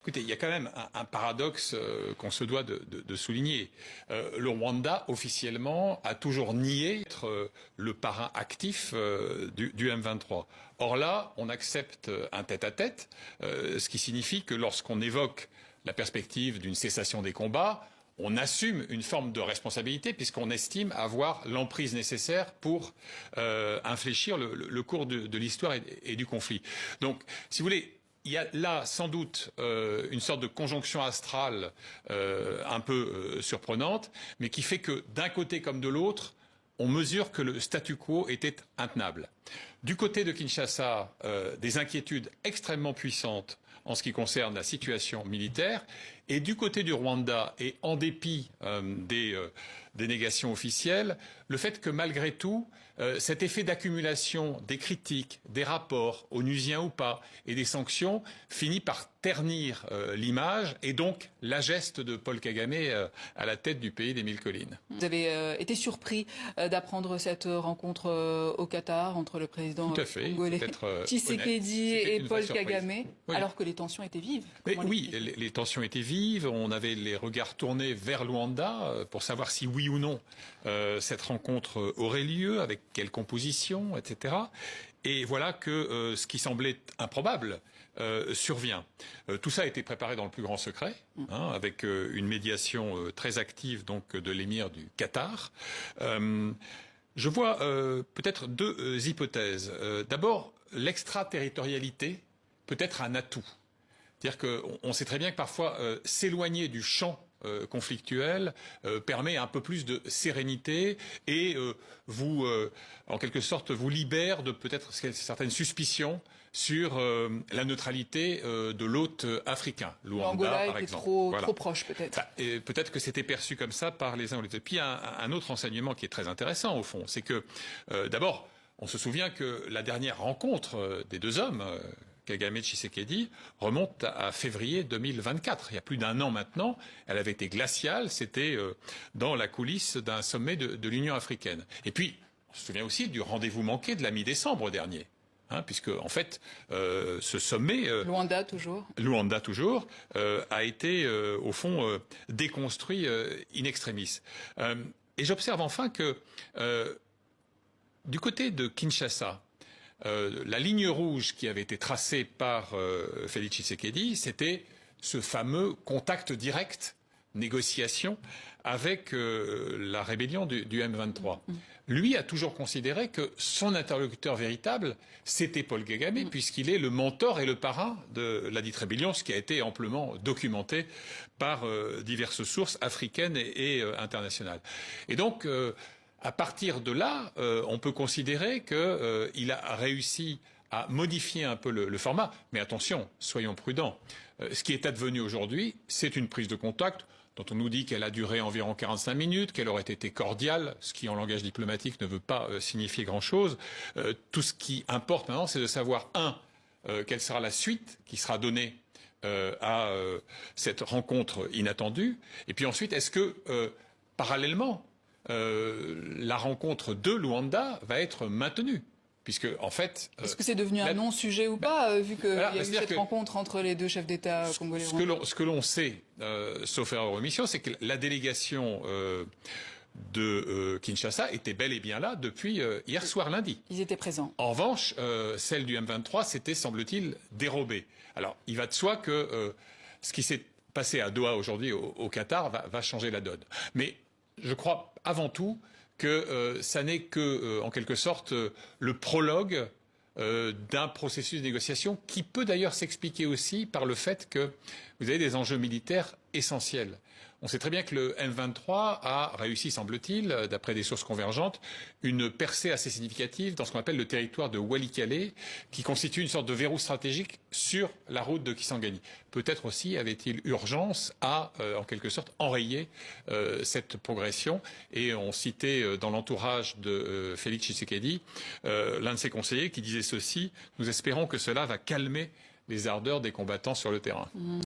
Écoutez, il y a quand même un paradoxe qu'on se doit de souligner. Le Rwanda, officiellement, a toujours nié être le parrain actif du M23. Or là, on accepte un tête-à-tête, ce qui signifie que lorsqu'on évoque la perspective d'une cessation des combats, on assume une forme de responsabilité puisqu'on estime avoir l'emprise nécessaire pour infléchir le cours de l'histoire et du conflit. Donc, si vous voulez, il y a là sans doute une sorte de conjonction astrale un peu surprenante, mais qui fait que d'un côté comme de l'autre, on mesure que le statu quo était intenable. Du côté de Kinshasa, des inquiétudes extrêmement puissantes en ce qui concerne la situation militaire, et du côté du Rwanda, et en dépit des négations officielles, le fait que malgré tout, cet effet d'accumulation des critiques, des rapports, onusiens ou pas, et des sanctions, finit par ternir l'image et donc la geste de Paul Kagame à la tête du pays des mille collines. Vous avez été surpris d'apprendre cette rencontre au Qatar entre le président congolais Tshisekedi et Paul Kagame, oui, alors que les tensions étaient vives. Oui, les tensions étaient vives. On avait les regards tournés vers Luanda pour savoir si oui ou non cette rencontre aurait lieu, avec quelle composition, etc. Et voilà que ce qui semblait improbable survient. Tout ça a été préparé dans le plus grand secret, avec une médiation très active donc de l'émir du Qatar. Je vois peut-être deux hypothèses. D'abord, l'extraterritorialité peut être un atout. C'est-à-dire qu'on sait très bien que parfois s'éloigner du champ conflictuel permet un peu plus de sérénité et en quelque sorte, vous libère de peut-être certaines suspicions sur la neutralité de l'hôte africain, Luanda par exemple. Trop proche peut-être. Peut-être que c'était perçu comme ça par les uns ou les autres. Puis un autre enseignement qui est très intéressant au fond, c'est que d'abord, on se souvient que la dernière rencontre des deux hommes, Kagame et Tshisekedi, remonte à février 2024. Il y a plus d'un an maintenant. Elle avait été glaciale. C'était dans la coulisse d'un sommet de l'Union africaine. Et puis, on se souvient aussi du rendez-vous manqué de la mi-décembre dernier. Puisque, en fait, ce sommet... Luanda toujours, a été, au fond, déconstruit in extremis. Et j'observe enfin que, du côté de Kinshasa, la ligne rouge qui avait été tracée par Félix Tshisekedi, c'était ce fameux contact direct, négociation, avec la rébellion du M23. Lui a toujours considéré que son interlocuteur véritable, c'était Paul Kagame, puisqu'il est le mentor et le parrain de la dite rébellion, ce qui a été amplement documenté par diverses sources africaines et internationales. Et donc... à partir de là, on peut considérer qu'il a réussi à modifier un peu le format. Mais attention, soyons prudents. Ce qui est advenu aujourd'hui, c'est une prise de contact dont on nous dit qu'elle a duré environ 45 minutes, qu'elle aurait été cordiale, ce qui en langage diplomatique ne veut pas signifier grand-chose. Tout ce qui importe maintenant, c'est de savoir, quelle sera la suite qui sera donnée à cette rencontre inattendue. Et puis ensuite, est-ce que, parallèlement, la rencontre de Luanda va être maintenue, puisque en fait... Est-ce que c'est devenu un non-sujet ou pas, vu qu'il y a eu cette rencontre entre les deux chefs d'État congolais? Ce que l'on sait, sauf erreur ou omission, c'est que la délégation de Kinshasa était bel et bien là depuis hier soir lundi. Ils étaient présents. En revanche, celle du M23 s'était, semble-t-il, dérobée. Alors, il va de soi que ce qui s'est passé à Doha aujourd'hui au Qatar va changer la donne. Mais je crois avant tout que ça n'est que, en quelque sorte, le prologue d'un processus de négociation qui peut d'ailleurs s'expliquer aussi par le fait que vous avez des enjeux militaires essentiels. On sait très bien que le M23 a réussi, semble-t-il, d'après des sources convergentes, une percée assez significative dans ce qu'on appelle le territoire de Walikale, qui constitue une sorte de verrou stratégique sur la route de Kisangani. Peut-être aussi avait-il urgence à, en quelque sorte, enrayer cette progression. Et on citait dans l'entourage de Félix Tshisekedi l'un de ses conseillers qui disait ceci: « Nous espérons que cela va calmer les ardeurs des combattants sur le terrain. »